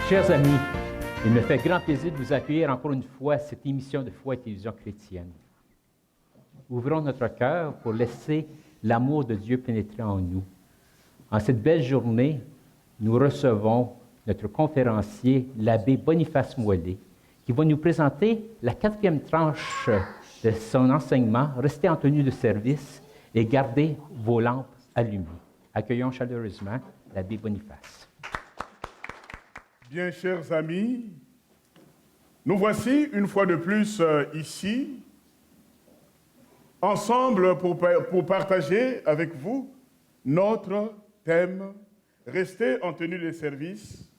Chers amis, il me fait grand plaisir de vous accueillir encore une fois à cette émission de Foi et Télévision chrétienne. Ouvrons notre cœur pour laisser l'amour de Dieu pénétrer en nous. En cette belle journée, nous recevons notre conférencier, l'abbé Boniface Moillet, qui va nous présenter la 4e tranche de son enseignement, Restez en tenue de service et gardez vos lampes allumées. Accueillons chaleureusement l'abbé Boniface. Bien, chers amis, nous voici une fois de plus ici, ensemble pour partager avec vous notre thème « Restez en tenue de service,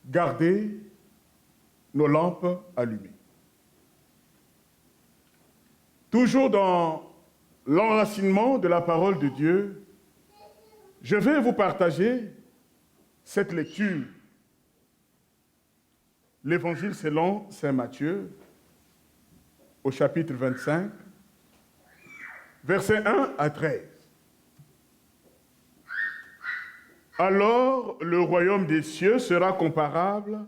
gardez nos lampes allumées ». Toujours dans l'enracinement de la parole de Dieu, je vais vous partager cette lecture. L'Évangile selon saint Matthieu, au chapitre 25, versets 1 à 13. Alors le royaume des cieux sera comparable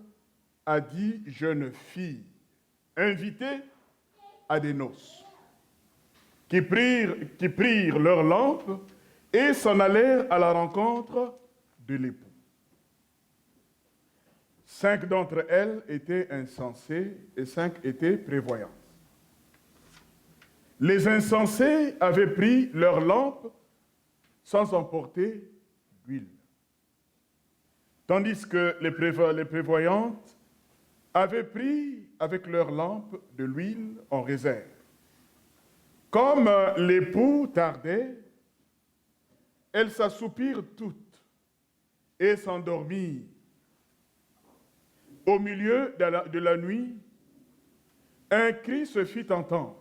à 10 jeunes filles invitées à des noces, qui prirent leurs lampes et s'en allèrent à la rencontre de l'époux. 5 d'entre elles étaient insensées et 5 étaient prévoyantes. Les insensées avaient pris leurs lampes sans emporter d'huile, tandis que les prévoyantes avaient pris avec leurs lampes de l'huile en réserve. Comme l'époux tardait, elles s'assoupirent toutes et s'endormirent. Au milieu de la nuit, un cri se fit entendre.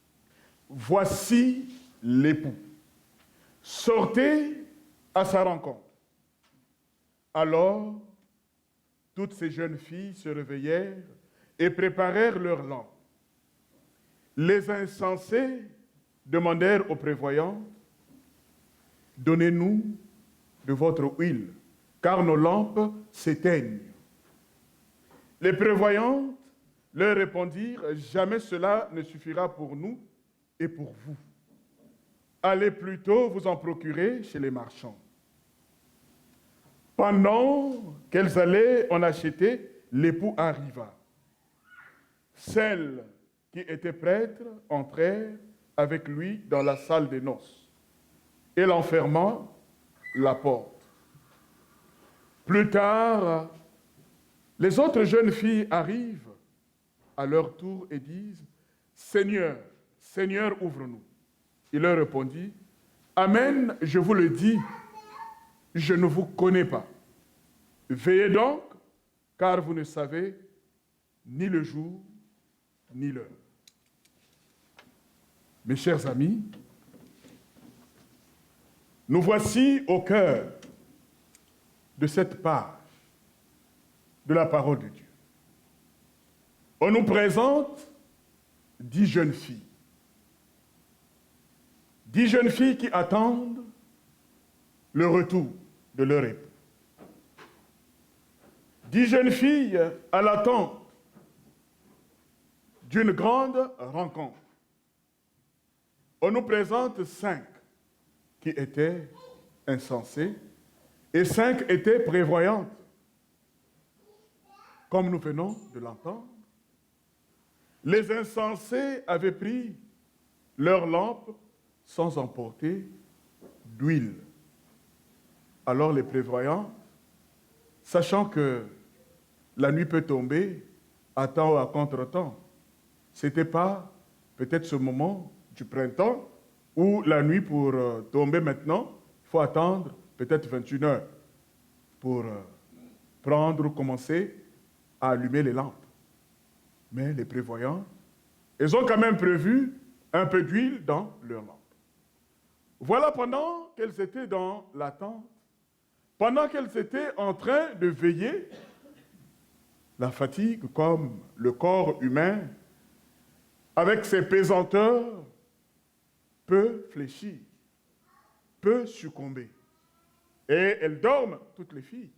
« Voici l'époux. Sortez à sa rencontre. » Alors, toutes ces jeunes filles se réveillèrent et préparèrent leurs lampes. Les insensés demandèrent aux prévoyantes, « Donnez-nous de votre huile, car nos lampes s'éteignent. » Les prévoyantes leur répondirent, « Jamais cela ne suffira pour nous et pour vous. Allez plutôt vous en procurer chez les marchands. » Pendant qu'elles allaient en acheter, l'époux arriva. Celles qui étaient prêtres entrèrent avec lui dans la salle des noces et l'enfermant la porte. Plus tard, les autres jeunes filles arrivent à leur tour et disent « Seigneur, Seigneur, ouvre-nous. » Il leur répondit « Amen, je vous le dis, je ne vous connais pas. Veillez donc, car vous ne savez ni le jour, ni l'heure. » Mes chers amis, nous voici au cœur de cette page de la parole de Dieu. On nous présente 10 jeunes filles. 10 jeunes filles qui attendent le retour de leur époux. 10 jeunes filles à l'attente d'une grande rencontre. On nous présente 5 qui étaient insensées et 5 étaient prévoyantes. Comme nous venons de l'entendre, les insensés avaient pris leurs lampes sans emporter d'huile. Alors les prévoyants, sachant que la nuit peut tomber à temps ou à contre-temps, ce n'était pas peut-être ce moment du printemps où la nuit pour tomber maintenant, il faut attendre peut-être 21 heures pour prendre ou commencer à allumer les lampes. Mais les prévoyants, ils ont quand même prévu un peu d'huile dans leurs lampes. Voilà pendant qu'elles étaient dans l'attente, pendant qu'elles étaient en train de veiller, la fatigue, comme le corps humain, avec ses pesanteurs, peut fléchir, peut succomber. Et elles dorment, toutes les filles.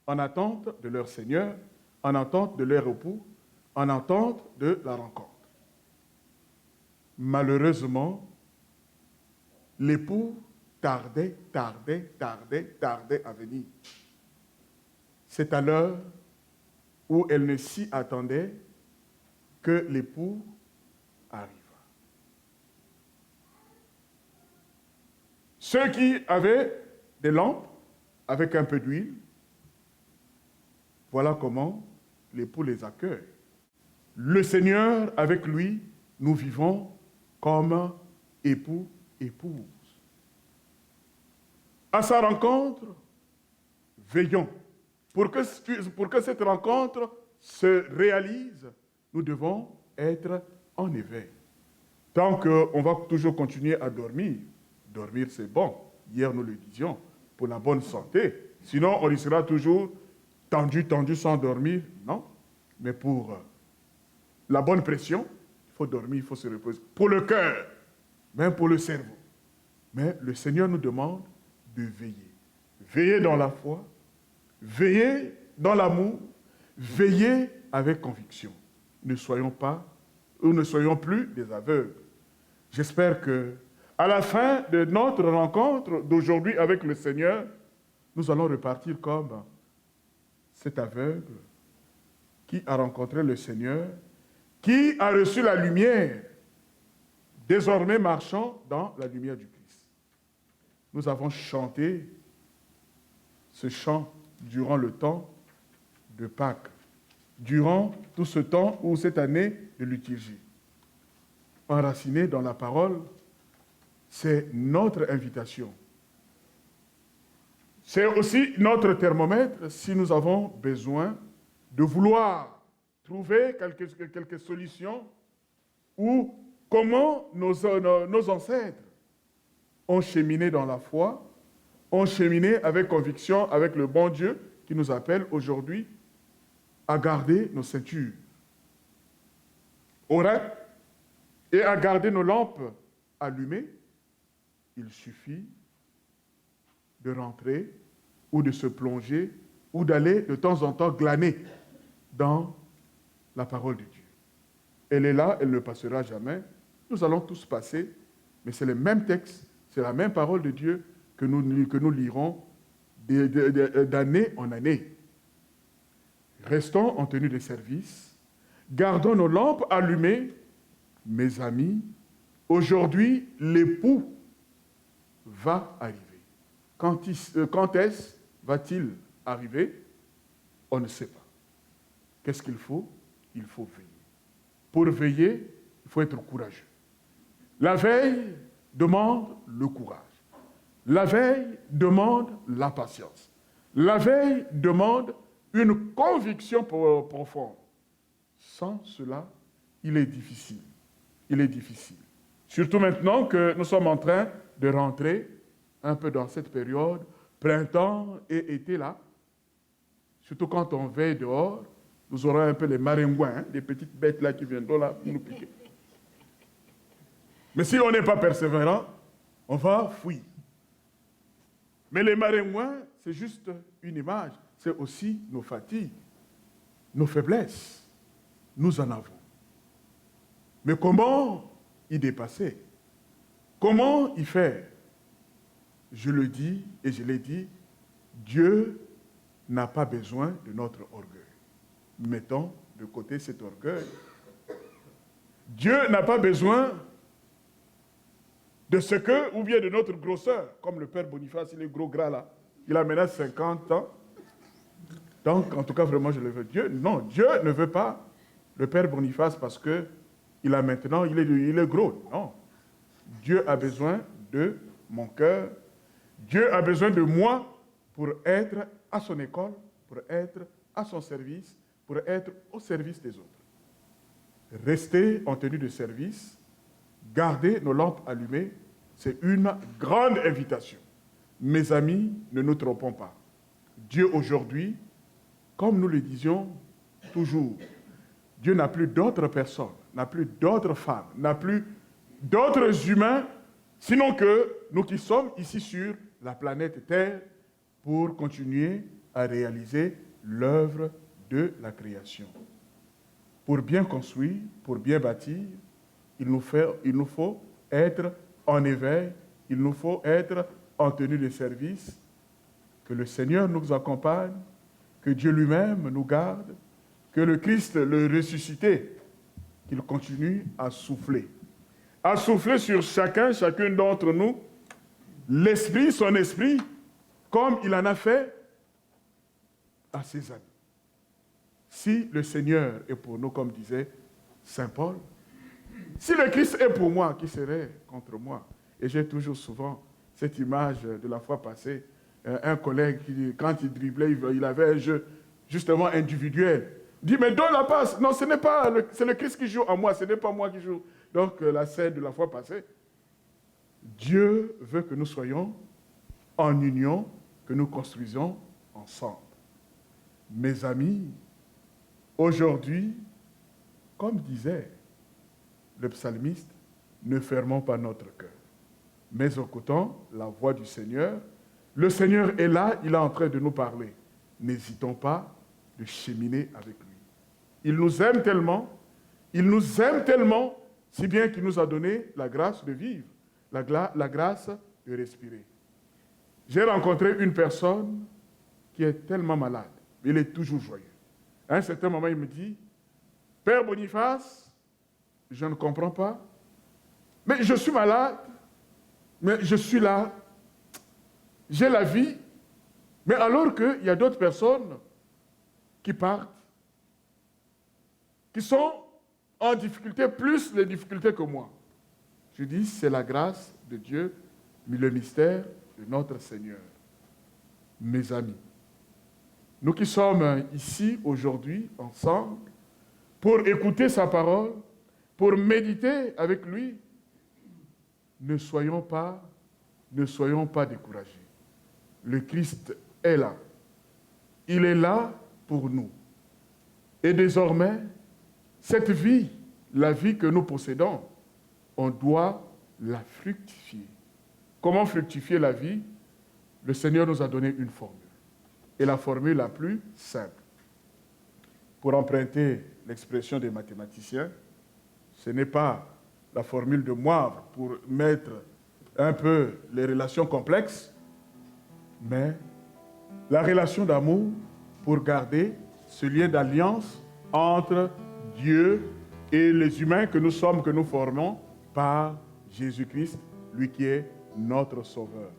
en attente de leur Seigneur, en attente de leur époux, en attente de la rencontre. Malheureusement, l'époux tardait à venir. C'est à l'heure où elle ne s'y attendait que l'époux arriva. Ceux qui avaient des lampes avec un peu d'huile, voilà comment l'époux les accueille. Le Seigneur, avec lui, nous vivons comme époux, épouse. À sa rencontre, veillons. Pour que cette rencontre se réalise, nous devons être en éveil. Tant qu'on va toujours continuer à dormir, dormir c'est bon, hier nous le disions, pour la bonne santé. Sinon, on restera toujours tendu sans dormir, non. Mais pour la bonne pression, il faut dormir, il faut se reposer. Pour le cœur, même pour le cerveau. Mais le Seigneur nous demande de veiller. Veiller dans la foi, veiller dans l'amour, veiller avec conviction. Ne soyons plus des aveugles. J'espère que, à la fin de notre rencontre d'aujourd'hui avec le Seigneur, nous allons repartir comme cet aveugle qui a rencontré le Seigneur, qui a reçu la lumière, désormais marchant dans la lumière du Christ. Nous avons chanté ce chant durant le temps de Pâques, durant tout ce temps ou cette année de liturgie. Enraciné dans la parole, c'est notre invitation. C'est aussi notre thermomètre si nous avons besoin de vouloir trouver quelques solutions ou comment nos ancêtres ont cheminé dans la foi, ont cheminé avec conviction avec le bon Dieu qui nous appelle aujourd'hui à garder nos ceintures au rep et à garder nos lampes allumées. Il suffit de rentrer ou de se plonger ou d'aller de temps en temps glaner dans la parole de Dieu. Elle est là, elle ne passera jamais. Nous allons tous passer, mais c'est le même texte, c'est la même parole de Dieu que nous lirons d'année en année. Restons en tenue de service, gardons nos lampes allumées. Mes amis, aujourd'hui, l'époux va arriver. Quand est-ce va-t-il arriver? On ne sait pas. Qu'est-ce qu'il faut? Il faut veiller. Pour veiller, il faut être courageux. La veille demande le courage. La veille demande la patience. La veille demande une conviction profonde. Sans cela, il est difficile. Il est difficile. Surtout maintenant que nous sommes en train de rentrer un peu dans cette période, printemps et été là. Surtout quand on veille dehors, nous aurons un peu les maringouins, les petites bêtes là qui viendront là nous piquer. Mais si on n'est pas persévérant, on va fuir. Mais les maringouins, c'est juste une image. C'est aussi nos fatigues, nos faiblesses. Nous en avons. Mais comment y dépasser? Comment y faire? Je le dis et je l'ai dit, Dieu n'a pas besoin de notre orgueil. Mettons de côté cet orgueil. Dieu n'a pas besoin de ce que, ou bien de notre grosseur, comme le Père Boniface, il est gros gras là, il a maintenant 50 ans. Donc, en tout cas, vraiment, je le veux. Dieu ne veut pas le Père Boniface parce que il est gros. Non. Dieu a besoin de mon cœur. Dieu a besoin de moi pour être à son école, pour être à son service, pour être au service des autres. Rester en tenue de service, garder nos lampes allumées, c'est une grande invitation. Mes amis, ne nous trompons pas. Dieu aujourd'hui, comme nous le disions toujours, Dieu n'a plus d'autres personnes, n'a plus d'autres femmes, n'a plus d'autres humains, sinon que nous qui sommes ici sur la planète Terre pour continuer à réaliser l'œuvre de la création. Pour bien construire, pour bien bâtir, il nous faut être en éveil, il nous faut être en tenue de service, que le Seigneur nous accompagne, que Dieu lui-même nous garde, que le Christ, le ressuscité, qu'il continue à souffler sur chacune d'entre nous, l'Esprit, son Esprit, comme il en a fait à ses amis. Si le Seigneur est pour nous, comme disait Saint Paul, si le Christ est pour moi, qui serait contre moi? Et j'ai toujours souvent cette image de la fois passée, un collègue qui, quand il driblait, il avait un jeu justement individuel. Il dit, mais donne la passe. Non, c'est le Christ qui joue en moi, ce n'est pas moi qui joue. Donc, la scène de la fois passée, Dieu veut que nous soyons en union, que nous construisons ensemble. Mes amis, aujourd'hui, comme disait le psalmiste, ne fermons pas notre cœur, mais écoutons la voix du Seigneur. Le Seigneur est là, il est en train de nous parler. N'hésitons pas de cheminer avec lui. Il nous aime tellement, si bien qu'il nous a donné la grâce de vivre, la grâce de respirer. J'ai rencontré une personne qui est tellement malade, il est toujours joyeux. À un certain moment, il me dit, « Père Boniface, je ne comprends pas, mais je suis malade, mais je suis là, j'ai la vie, mais alors qu'il y a d'autres personnes qui partent, qui sont en difficulté, plus les difficultés que moi. » Je dis, c'est la grâce de Dieu, mais le mystère de notre Seigneur. Mes amis, nous qui sommes ici aujourd'hui, ensemble, pour écouter sa parole, pour méditer avec lui, ne soyons pas découragés. Le Christ est là. Il est là pour nous. Et désormais, cette vie, la vie que nous possédons, on doit la fructifier. Comment fructifier la vie? Le Seigneur nous a donné une formule. Et la formule la plus simple. Pour emprunter l'expression des mathématiciens, ce n'est pas la formule de Moivre pour mettre un peu les relations complexes, mais la relation d'amour pour garder ce lien d'alliance entre Dieu et les humains que nous sommes, que nous formons par Jésus-Christ, lui qui est notre Sauveur.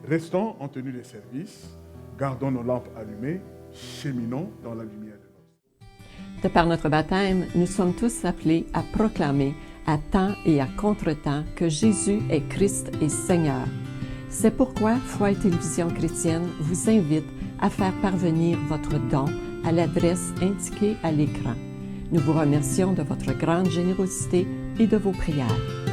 Restons en tenue de service, gardons nos lampes allumées, cheminons dans la lumière de notre. De par notre baptême, nous sommes tous appelés à proclamer à temps et à contre-temps que Jésus est Christ et Seigneur. C'est pourquoi Foi et Télévision Chrétienne vous invite à faire parvenir votre don à l'adresse indiquée à l'écran. Nous vous remercions de votre grande générosité et de vos prières.